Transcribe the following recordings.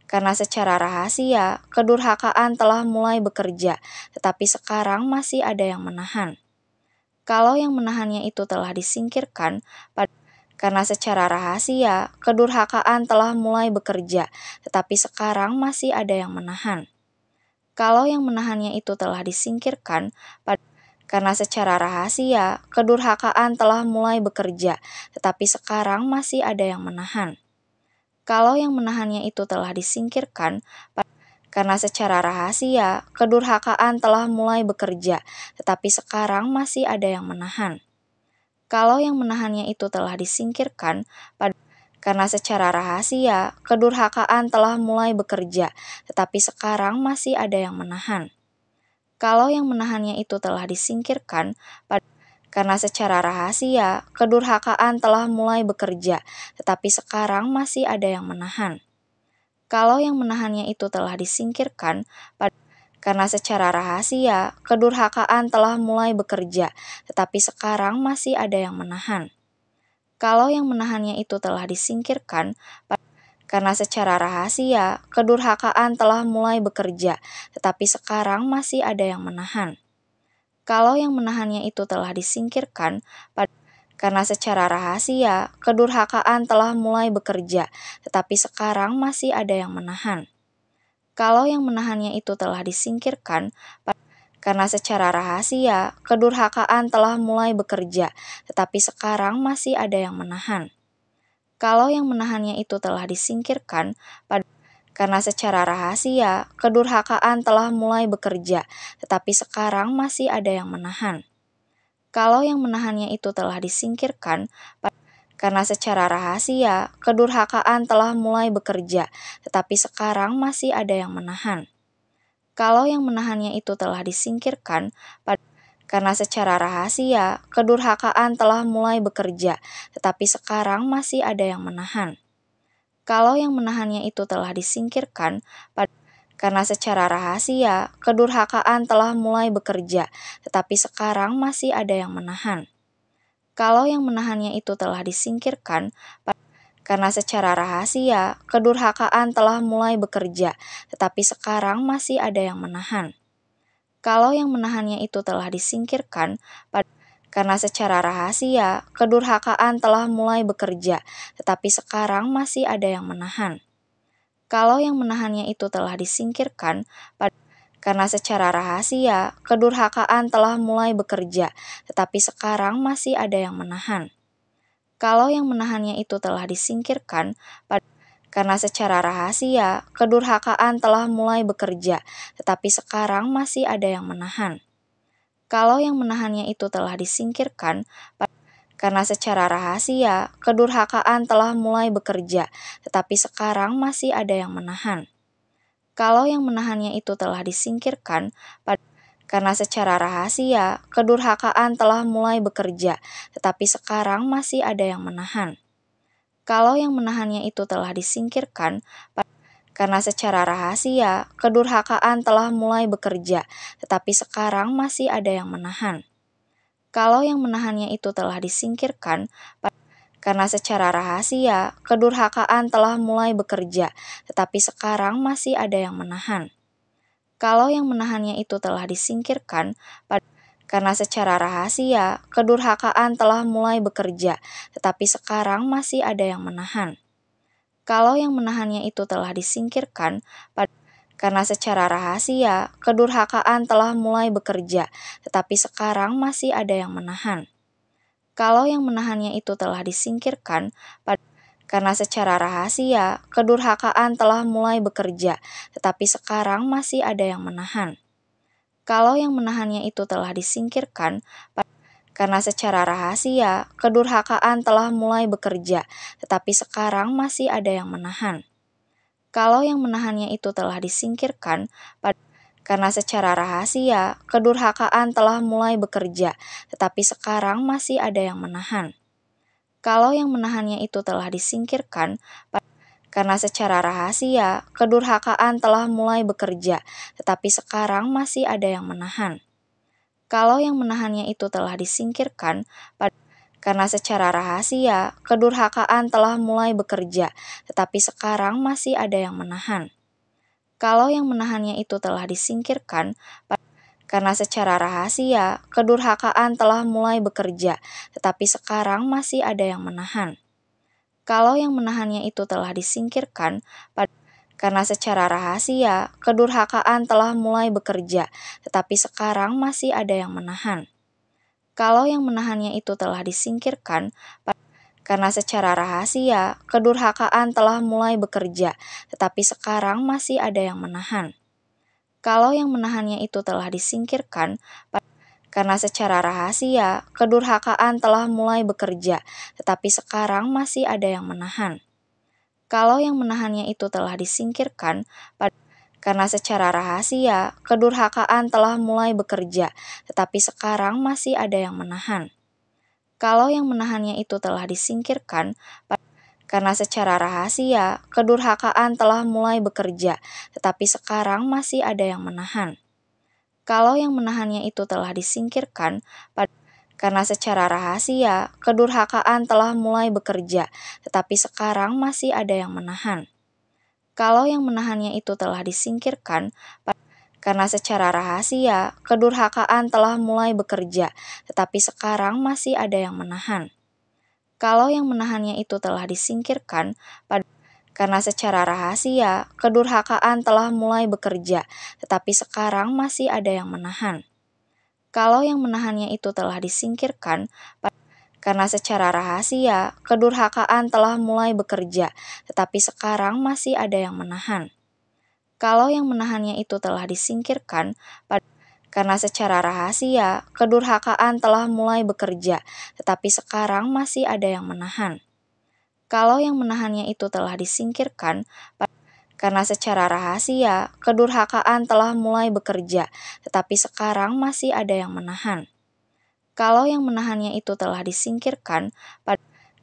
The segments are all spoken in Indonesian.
Karena secara rahasia, kedurhakaan telah mulai bekerja, tetapi sekarang masih ada yang menahan. Kalau yang menahannya itu telah disingkirkan, karena secara rahasia, kedurhakaan telah mulai bekerja, tetapi sekarang masih ada yang menahan. Kalau yang menahannya itu telah disingkirkan, karena secara rahasia, kedurhakaan telah mulai bekerja, tetapi sekarang masih ada yang menahan. Kalau yang menahannya itu telah disingkirkan, karena secara rahasia, kedurhakaan telah mulai bekerja, tetapi sekarang masih ada yang menahan. Kalau yang menahannya itu telah disingkirkan, karena secara rahasia, kedurhakaan telah mulai bekerja, tetapi sekarang masih ada yang menahan. Kalau yang menahannya itu telah disingkirkan, karena secara rahasia, kedurhakaan telah mulai bekerja, tetapi sekarang masih ada yang menahan. Kalau yang menahannya itu telah disingkirkan, karena secara rahasia, kedurhakaan telah mulai bekerja, tetapi sekarang masih ada yang menahan. Kalau yang menahannya itu telah disingkirkan, karena secara rahasia, kedurhakaan telah mulai bekerja, tetapi sekarang masih ada yang menahan. Kalau yang menahannya itu telah disingkirkan, karena secara rahasia, kedurhakaan telah mulai bekerja, tetapi sekarang masih ada yang menahan. Kalau yang menahannya itu telah disingkirkan, karena secara rahasia, kedurhakaan telah mulai bekerja, tetapi sekarang masih ada yang menahan. Kalau yang menahannya itu telah disingkirkan, karena secara rahasia, kedurhakaan telah mulai bekerja, tetapi sekarang masih ada yang menahan. Kalau yang menahannya itu telah disingkirkan, karena secara rahasia, kedurhakaan telah mulai bekerja, tetapi sekarang masih ada yang menahan. Kalau yang menahannya itu telah disingkirkan, karena secara rahasia, kedurhakaan telah mulai bekerja, tetapi sekarang masih ada yang menahan. Kalau yang menahannya itu telah disingkirkan, karena secara rahasia, kedurhakaan telah mulai bekerja, tetapi sekarang masih ada yang menahan. Kalau yang menahannya itu telah disingkirkan, karena secara rahasia, kedurhakaan telah mulai bekerja, tetapi sekarang masih ada yang menahan. Kalau yang menahannya itu telah disingkirkan, karena secara rahasia, kedurhakaan telah mulai bekerja, tetapi sekarang masih ada yang menahan. Kalau yang menahannya itu telah disingkirkan, karena secara rahasia, kedurhakaan telah mulai bekerja, tetapi sekarang masih ada yang menahan. Kalau yang menahannya itu telah disingkirkan, karena secara rahasia, kedurhakaan telah mulai bekerja, tetapi sekarang masih ada yang menahan. Kalau yang menahannya itu telah disingkirkan, karena secara rahasia, kedurhakaan telah mulai bekerja, tetapi sekarang masih ada yang menahan. Kalau yang menahannya itu telah disingkirkan, karena secara rahasia, kedurhakaan telah mulai bekerja, tetapi sekarang masih ada yang menahan. Kalau yang menahannya itu telah disingkirkan, karena secara rahasia, kedurhakaan telah mulai bekerja, tetapi sekarang masih ada yang menahan. Kalau yang menahannya itu telah disingkirkan, karena secara rahasia, kedurhakaan telah mulai bekerja, tetapi sekarang masih ada yang menahan. Kalau yang menahannya itu telah disingkirkan, karena secara rahasia, kedurhakaan telah mulai bekerja, tetapi sekarang masih ada yang menahan. Kalau yang menahannya itu telah disingkirkan, karena secara rahasia, kedurhakaan telah mulai bekerja, tetapi sekarang masih ada yang menahan. Kalau yang menahannya itu telah disingkirkan, karena secara rahasia, kedurhakaan telah mulai bekerja, tetapi sekarang masih ada yang menahan. Kalau yang menahannya itu telah disingkirkan, karena secara rahasia, kedurhakaan telah mulai bekerja, tetapi sekarang masih ada yang menahan. Kalau yang menahannya itu telah disingkirkan, karena secara rahasia, kedurhakaan telah mulai bekerja, tetapi sekarang masih ada yang menahan. Kalau yang menahannya itu telah disingkirkan, karena secara rahasia, kedurhakaan telah mulai bekerja, tetapi sekarang masih ada yang menahan. Kalau yang menahannya itu telah disingkirkan, karena secara rahasia, kedurhakaan telah mulai bekerja, tetapi sekarang masih ada yang menahan. Kalau yang menahannya itu telah disingkirkan, karena secara rahasia kedurhakaan telah mulai bekerja, tetapi sekarang masih ada yang menahan. Kalau yang menahannya itu telah disingkirkan, karena secara rahasia kedurhakaan telah mulai bekerja, tetapi sekarang masih ada yang menahan. Kalau yang menahannya itu telah disingkirkan, karena secara rahasia kedurhakaan telah mulai bekerja, tetapi sekarang masih ada yang menahan. Kalau yang menahannya itu telah disingkirkan, karena secara rahasia kedurhakaan telah mulai bekerja, tetapi sekarang masih ada yang menahan. Kalau yang menahannya itu telah disingkirkan, karena secara rahasia kedurhakaan telah mulai bekerja, tetapi sekarang masih ada yang menahan. Kalau yang menahannya itu telah disingkirkan, karena secara rahasia kedurhakaan telah mulai bekerja, tetapi sekarang masih ada yang menahan. Kalau yang menahannya itu telah disingkirkan, karena secara rahasia kedurhakaan telah mulai bekerja, tetapi sekarang masih ada yang menahan. Kalau yang menahannya itu telah disingkirkan, karena secara rahasia kedurhakaan telah mulai bekerja, tetapi sekarang masih ada yang menahan. Kalau yang menahannya itu telah disingkirkan, karena secara rahasia kedurhakaan telah mulai bekerja, tetapi sekarang masih ada yang menahan. Kalau yang menahannya itu telah disingkirkan, karena secara rahasia kedurhakaan telah mulai bekerja, tetapi sekarang masih ada yang menahan. Kalau yang menahannya itu telah disingkirkan, karena secara rahasia kedurhakaan telah mulai bekerja, tetapi sekarang masih ada yang menahan. Kalau yang menahannya itu telah disingkirkan, karena secara rahasia kedurhakaan telah mulai bekerja, tetapi sekarang masih ada yang menahan. Kalau yang menahannya itu telah disingkirkan,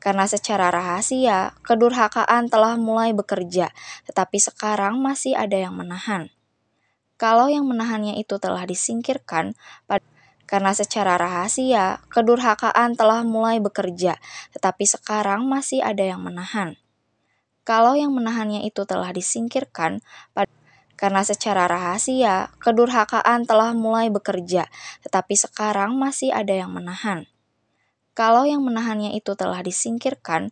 karena secara rahasia kedurhakaan telah mulai bekerja, tetapi sekarang masih ada yang menahan. Kalau yang menahannya itu telah disingkirkan, karena secara rahasia kedurhakaan telah mulai bekerja, tetapi sekarang masih ada yang menahan. Kalau yang menahannya itu telah disingkirkan, karena secara rahasia kedurhakaan telah mulai bekerja, tetapi sekarang masih ada yang menahan. Kalau yang menahannya itu telah disingkirkan,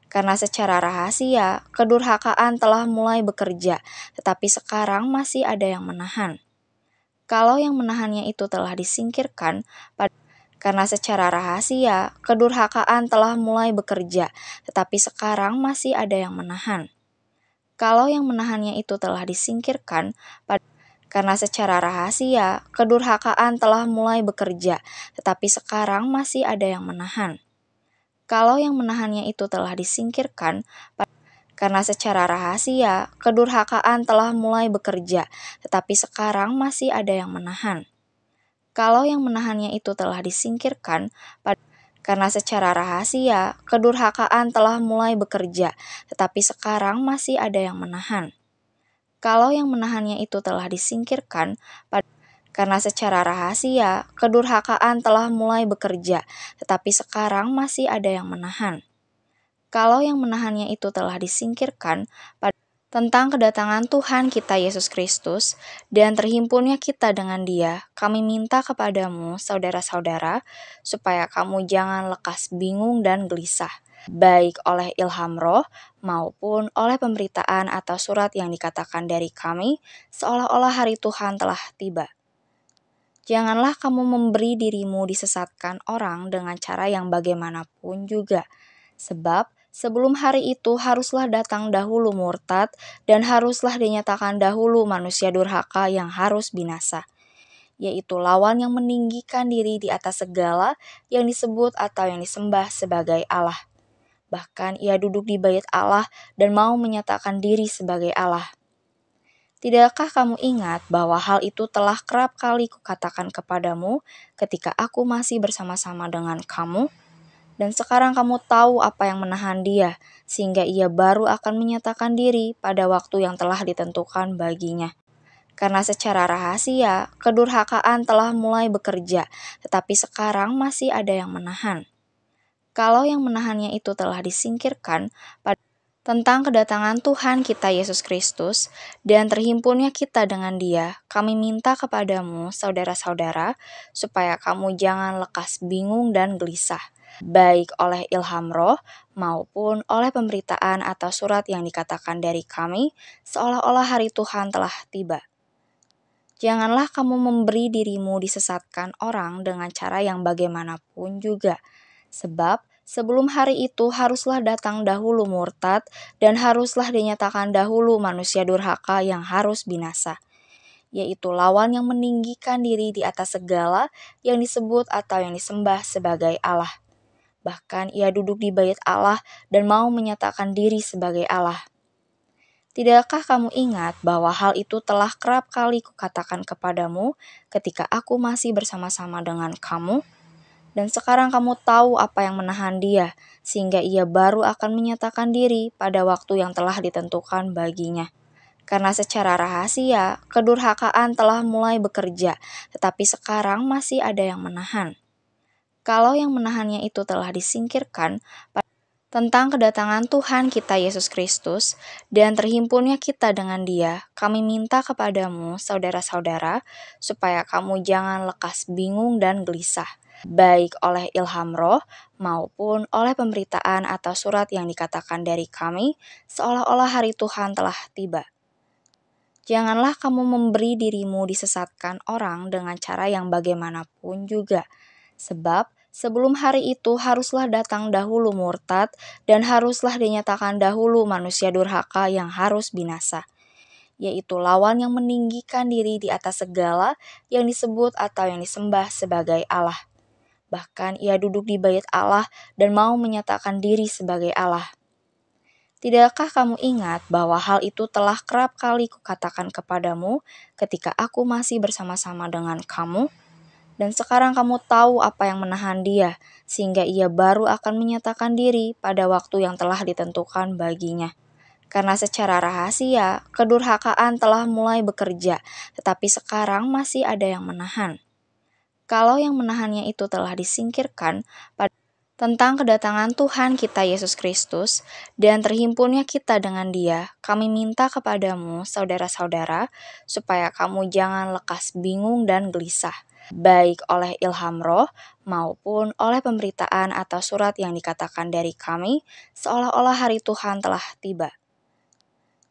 karena secara rahasia kedurhakaan telah mulai bekerja, tetapi sekarang masih ada yang menahan. Kalau yang menahannya itu telah disingkirkan, karena secara rahasia kedurhakaan telah mulai bekerja, tetapi sekarang masih ada yang menahan. Kalau yang menahannya itu telah disingkirkan, karena secara rahasia kedurhakaan telah mulai bekerja, tetapi sekarang masih ada yang menahan. Kalau yang menahannya itu telah disingkirkan, karena secara rahasia kedurhakaan telah mulai bekerja, tetapi sekarang masih ada yang menahan. Kalau yang menahannya itu telah disingkirkan, karena secara rahasia kedurhakaan telah mulai bekerja, tetapi sekarang masih ada yang menahan. Kalau yang menahannya itu telah disingkirkan, karena secara rahasia kedurhakaan telah mulai bekerja, tetapi sekarang masih ada yang menahan. Kalau yang menahannya itu telah disingkirkan, tentang kedatangan Tuhan kita Yesus Kristus dan terhimpunnya kita dengan Dia, kami minta kepadamu, saudara-saudara, supaya kamu jangan lekas bingung dan gelisah, baik oleh ilham roh maupun oleh pemberitaan atau surat yang dikatakan dari kami, seolah-olah hari Tuhan telah tiba. Janganlah kamu memberi dirimu disesatkan orang dengan cara yang bagaimanapun juga, sebab sebelum hari itu haruslah datang dahulu murtad dan haruslah dinyatakan dahulu manusia durhaka yang harus binasa, yaitu lawan yang meninggikan diri di atas segala yang disebut atau yang disembah sebagai Allah. Bahkan ia duduk di bait Allah dan mau menyatakan diri sebagai Allah. Tidakkah kamu ingat bahwa hal itu telah kerap kali kukatakan kepadamu ketika aku masih bersama-sama dengan kamu? Dan sekarang kamu tahu apa yang menahan dia, sehingga ia baru akan menyatakan diri pada waktu yang telah ditentukan baginya. Karena secara rahasia, kedurhakaan telah mulai bekerja, tetapi sekarang masih ada yang menahan. Kalau yang menahannya itu telah disingkirkan, tentang kedatangan Tuhan kita Yesus Kristus dan terhimpunnya kita dengan Dia, kami minta kepadamu, saudara-saudara, supaya kamu jangan lekas bingung dan gelisah, baik oleh ilham roh maupun oleh pemberitaan atau surat yang dikatakan dari kami, seolah-olah hari Tuhan telah tiba. Janganlah kamu memberi dirimu disesatkan orang dengan cara yang bagaimanapun juga, sebab sebelum hari itu haruslah datang dahulu murtad dan haruslah dinyatakan dahulu manusia durhaka yang harus binasa, yaitu lawan yang meninggikan diri di atas segala yang disebut atau yang disembah sebagai Allah. Bahkan ia duduk di bait Allah dan mau menyatakan diri sebagai Allah. Tidakkah kamu ingat bahwa hal itu telah kerap kali kukatakan kepadamu ketika aku masih bersama-sama dengan kamu? Dan sekarang kamu tahu apa yang menahan dia, sehingga ia baru akan menyatakan diri pada waktu yang telah ditentukan baginya. Karena secara rahasia, kedurhakaan telah mulai bekerja, tetapi sekarang masih ada yang menahan. Kalau yang menahannya itu telah disingkirkan, tentang kedatangan Tuhan kita Yesus Kristus dan terhimpunnya kita dengan Dia, kami minta kepadamu, saudara-saudara, supaya kamu jangan lekas bingung dan gelisah, baik oleh ilham roh maupun oleh pemberitaan atau surat yang dikatakan dari kami, seolah-olah hari Tuhan telah tiba. Janganlah kamu memberi dirimu disesatkan orang dengan cara yang bagaimanapun juga, sebab sebelum hari itu haruslah datang dahulu murtad dan haruslah dinyatakan dahulu manusia durhaka yang harus binasa, yaitu lawan yang meninggikan diri di atas segala yang disebut atau yang disembah sebagai Allah. Bahkan ia duduk di bait Allah dan mau menyatakan diri sebagai Allah. Tidakkah kamu ingat bahwa hal itu telah kerap kali kukatakan kepadamu ketika aku masih bersama-sama dengan kamu? Dan sekarang kamu tahu apa yang menahan dia, sehingga ia baru akan menyatakan diri pada waktu yang telah ditentukan baginya. Karena secara rahasia, kedurhakaan telah mulai bekerja, tetapi sekarang masih ada yang menahan. Kalau yang menahannya itu telah disingkirkan, tentang kedatangan Tuhan kita Yesus Kristus dan terhimpunnya kita dengan Dia, kami minta kepadamu, saudara-saudara, supaya kamu jangan lekas bingung dan gelisah, baik oleh ilham roh maupun oleh pemberitaan atau surat yang dikatakan dari kami, seolah-olah hari Tuhan telah tiba.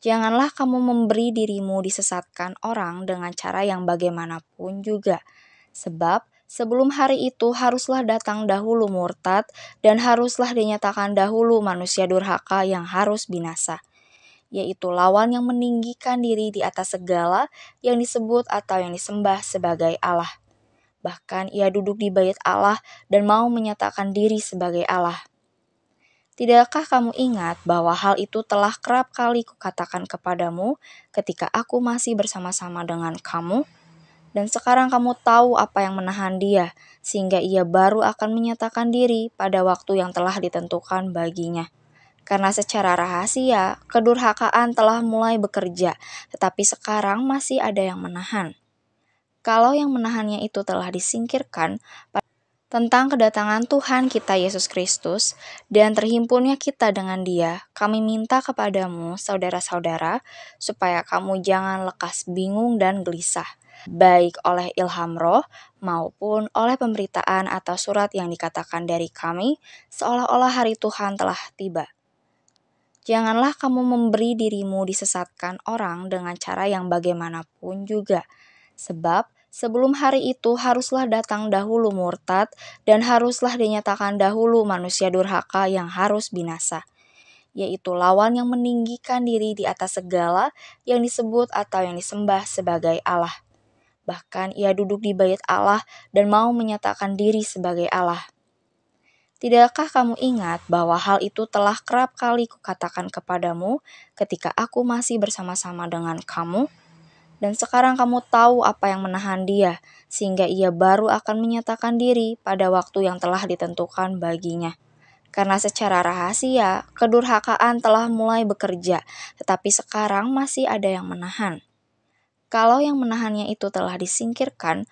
Janganlah kamu memberi dirimu disesatkan orang dengan cara yang bagaimanapun juga, sebab sebelum hari itu haruslah datang dahulu murtad dan haruslah dinyatakan dahulu manusia durhaka yang harus binasa, yaitu lawan yang meninggikan diri di atas segala yang disebut atau yang disembah sebagai Allah. Bahkan ia duduk di bait Allah dan mau menyatakan diri sebagai Allah. Tidakkah kamu ingat bahwa hal itu telah kerap kali kukatakan kepadamu ketika aku masih bersama-sama dengan kamu? Dan sekarang kamu tahu apa yang menahan dia, sehingga ia baru akan menyatakan diri pada waktu yang telah ditentukan baginya. Karena secara rahasia, kedurhakaan telah mulai bekerja, tetapi sekarang masih ada yang menahan. Kalau yang menahannya itu telah disingkirkan, tentang kedatangan Tuhan kita Yesus Kristus dan terhimpunnya kita dengan Dia, kami minta kepadamu, saudara-saudara, supaya kamu jangan lekas bingung dan gelisah, baik oleh ilham roh maupun oleh pemberitaan atau surat yang dikatakan dari kami, seolah-olah hari Tuhan telah tiba. Janganlah kamu memberi dirimu disesatkan orang dengan cara yang bagaimanapun juga, sebab sebelum hari itu haruslah datang dahulu murtad dan haruslah dinyatakan dahulu manusia durhaka yang harus binasa, yaitu lawan yang meninggikan diri di atas segala yang disebut atau yang disembah sebagai Allah. Bahkan ia duduk di bait Allah dan mau menyatakan diri sebagai Allah. Tidakkah kamu ingat bahwa hal itu telah kerap kali kukatakan kepadamu ketika aku masih bersama-sama dengan kamu? Dan sekarang kamu tahu apa yang menahan dia, sehingga ia baru akan menyatakan diri pada waktu yang telah ditentukan baginya. Karena secara rahasia, kedurhakaan telah mulai bekerja, tetapi sekarang masih ada yang menahan. Kalau yang menahannya itu telah disingkirkan,